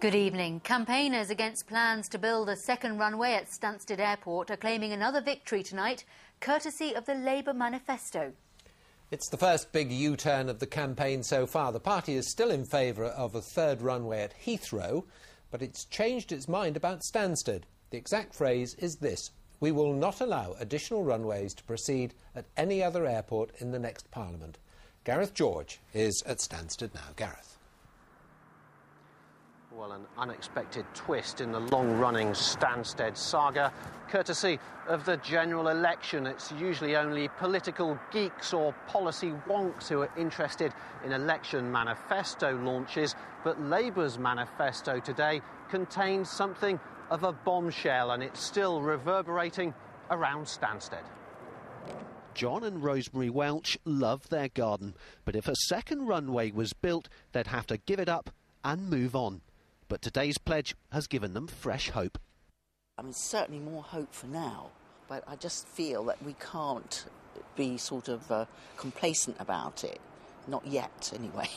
Good evening. Campaigners against plans to build a second runway at Stansted Airport are claiming another victory tonight, courtesy of the Labour Manifesto. It's the first big U-turn of the campaign so far. The party is still in favour of a third runway at Heathrow, but it's changed its mind about Stansted. The exact phrase is this: "We will not allow additional runways to proceed at any other airport in the next Parliament." Gareth George is at Stansted now. Gareth. Well, an unexpected twist in the long-running Stansted saga, courtesy of the general election. It's usually only political geeks or policy wonks who are interested in election manifesto launches, but Labour's manifesto today contains something of a bombshell, and it's still reverberating around Stansted. John and Rosemary Welch love their garden, but if a second runway was built, they'd have to give it up and move on. But today's pledge has given them fresh hope. I mean, certainly more hope for now, but I just feel that we can't be sort of complacent about it. Not yet, anyway.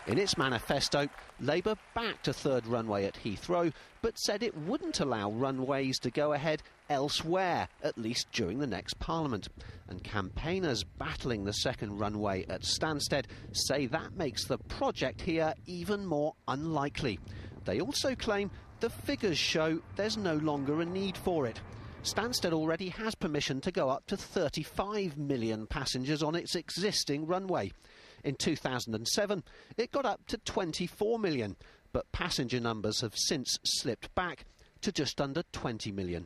In its manifesto, Labour backed a third runway at Heathrow, but said it wouldn't allow runways to go ahead elsewhere, at least during the next Parliament. And campaigners battling the second runway at Stansted say that makes the project here even more unlikely. They also claim the figures show there's no longer a need for it. Stansted already has permission to go up to 35 million passengers on its existing runway. In 2007, it got up to 24 million, but passenger numbers have since slipped back to just under 20 million.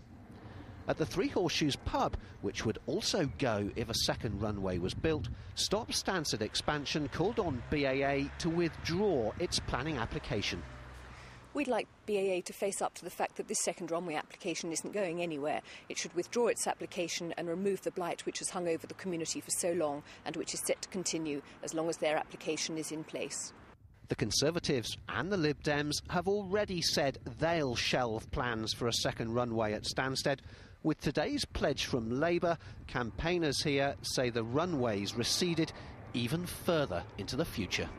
At the Three Horseshoes pub, which would also go if a second runway was built, Stop Stansted Expansion called on BAA to withdraw its planning application. We'd like BAA to face up to the fact that this second runway application isn't going anywhere. It should withdraw its application and remove the blight which has hung over the community for so long and which is set to continue as long as their application is in place. The Conservatives and the Lib Dems have already said they'll shelve plans for a second runway at Stansted. With today's pledge from Labour, campaigners here say the runway's receded even further into the future.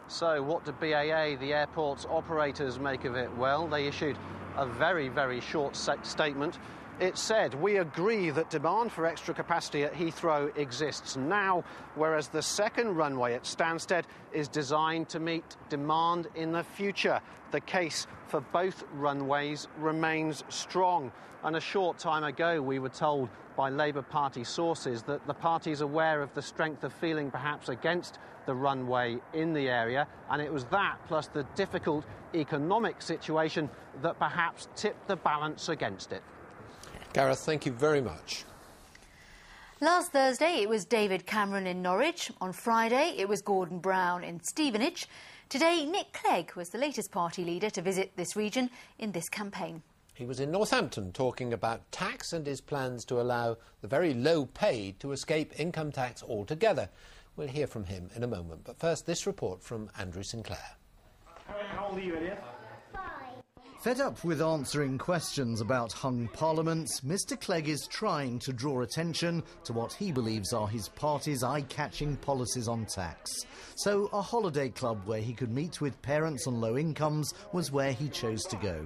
So what do BAA, the airport's operators, make of it? Well, they issued a very, very short statement. It said, "We agree that demand for extra capacity at Heathrow exists now, whereas the second runway at Stansted is designed to meet demand in the future. The case for both runways remains strong." And a short time ago, we were told by Labour Party sources that the party's aware of the strength of feeling perhaps against the runway in the area, and it was that plus the difficult economic situation that perhaps tipped the balance against it. Gareth, thank you very much. Last Thursday, it was David Cameron in Norwich. On Friday, it was Gordon Brown in Stevenage. Today, Nick Clegg was the latest party leader to visit this region in this campaign. He was in Northampton talking about tax and his plans to allow the very low paid to escape income tax altogether. We'll hear from him in a moment, but first this report from Andrew Sinclair. How old are you, Elliot? Fed up with answering questions about hung parliaments, Mr Clegg is trying to draw attention to what he believes are his party's eye-catching policies on tax. So a holiday club where he could meet with parents on low incomes was where he chose to go.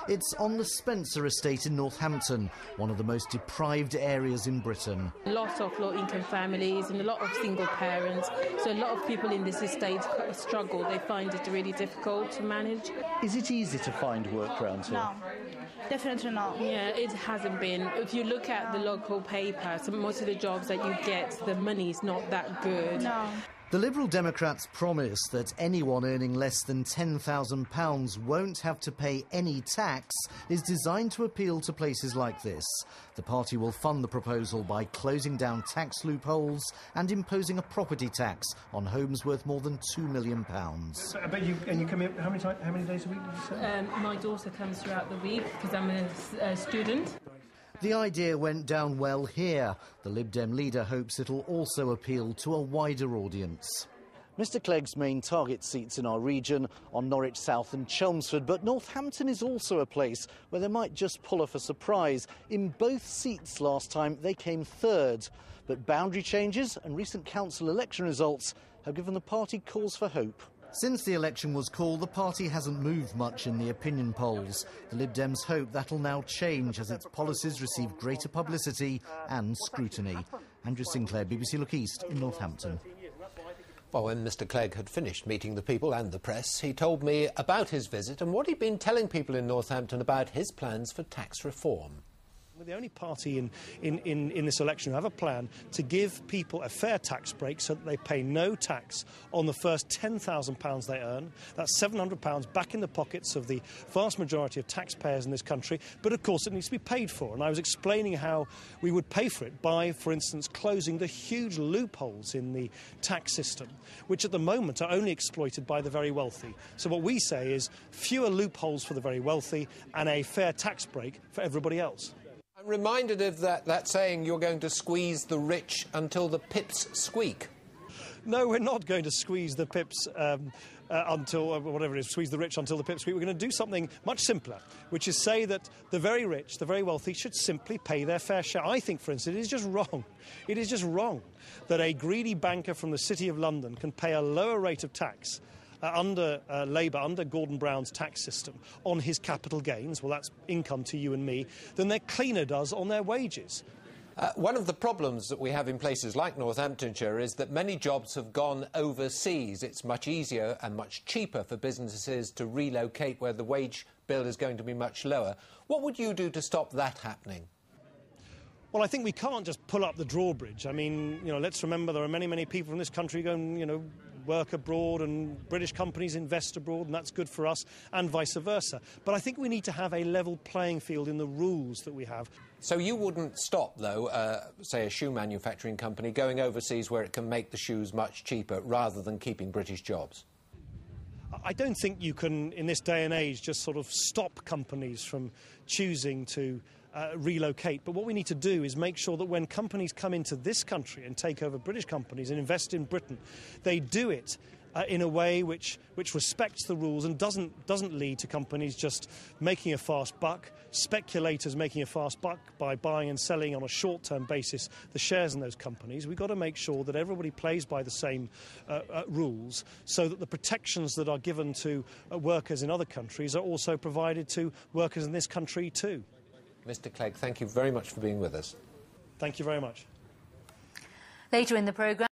It's on the Spencer estate in Northampton, one of the most deprived areas in Britain. Lots of low-income families and a lot of single parents, so a lot of people in this estate struggle. They find it really difficult to manage. Is it easy to find work around here? No, definitely not. Yeah, it hasn't been. If you look at the local paper, most of the jobs that you get, the money's not that good. No. The Liberal Democrats promise that anyone earning less than £10,000 won't have to pay any tax is designed to appeal to places like this. The party will fund the proposal by closing down tax loopholes and imposing a property tax on homes worth more than £2 million. But you come here, how many days a week did you say? My daughter comes throughout the week because I'm a student. The idea went down well here. The Lib Dem leader hopes it'll also appeal to a wider audience. Mr Clegg's main target seats in our region are Norwich South and Chelmsford, but Northampton is also a place where they might just pull off a surprise. In both seats last time, they came third. But boundary changes and recent council election results have given the party cause for hope. Since the election was called, the party hasn't moved much in the opinion polls. The Lib Dems hope that'll now change as its policies receive greater publicity and scrutiny. Andrew Sinclair, BBC Look East in Northampton. Well, when Mr Clegg had finished meeting the people and the press, he told me about his visit and what he'd been telling people in Northampton about his plans for tax reform. We're the only party in this election who have a plan to give people a fair tax break so that they pay no tax on the first £10,000 they earn. That's £700 back in the pockets of the vast majority of taxpayers in this country. But, of course, it needs to be paid for. And I was explaining how we would pay for it by, for instance, closing the huge loopholes in the tax system, which at the moment are only exploited by the very wealthy. So what we say is fewer loopholes for the very wealthy and a fair tax break for everybody else. I'm reminded of that saying, you're going to squeeze the rich until the pips squeak. No, we're not going to squeeze the pips until, whatever it is, squeeze the rich until the pips squeak. We're going to do something much simpler, which is say that the very rich, the very wealthy, should simply pay their fair share. I think, for instance, it is just wrong. It is just wrong that a greedy banker from the City of London can pay a lower rate of tax under Labour, under Gordon Brown's tax system, on his capital gains, well, that's income to you and me, than their cleaner does on their wages. One of the problems that we have in places like Northamptonshire is that many jobs have gone overseas. It's much easier and much cheaper for businesses to relocate where the wage bill is going to be much lower. What would you do to stop that happening? Well, I think we can't just pull up the drawbridge. I mean, let's remember there are many, many people in this country going, work abroad, and British companies invest abroad, and that's good for us, and vice versa. But I think we need to have a level playing field in the rules that we have. So you wouldn't stop, though, say, a shoe manufacturing company going overseas where it can make the shoes much cheaper rather than keeping British jobs? I don't think you can, in this day and age, just sort of stop companies from choosing to relocate. But what we need to do is make sure that when companies come into this country and take over British companies and invest in Britain, they do it in a way which respects the rules and doesn't lead to companies just making a fast buck, speculators making a fast buck by buying and selling on a short-term basis the shares in those companies. We've got to make sure that everybody plays by the same rules so that the protections that are given to workers in other countries are also provided to workers in this country too. Mr Clegg, thank you very much for being with us. Thank you very much. Later in the programme,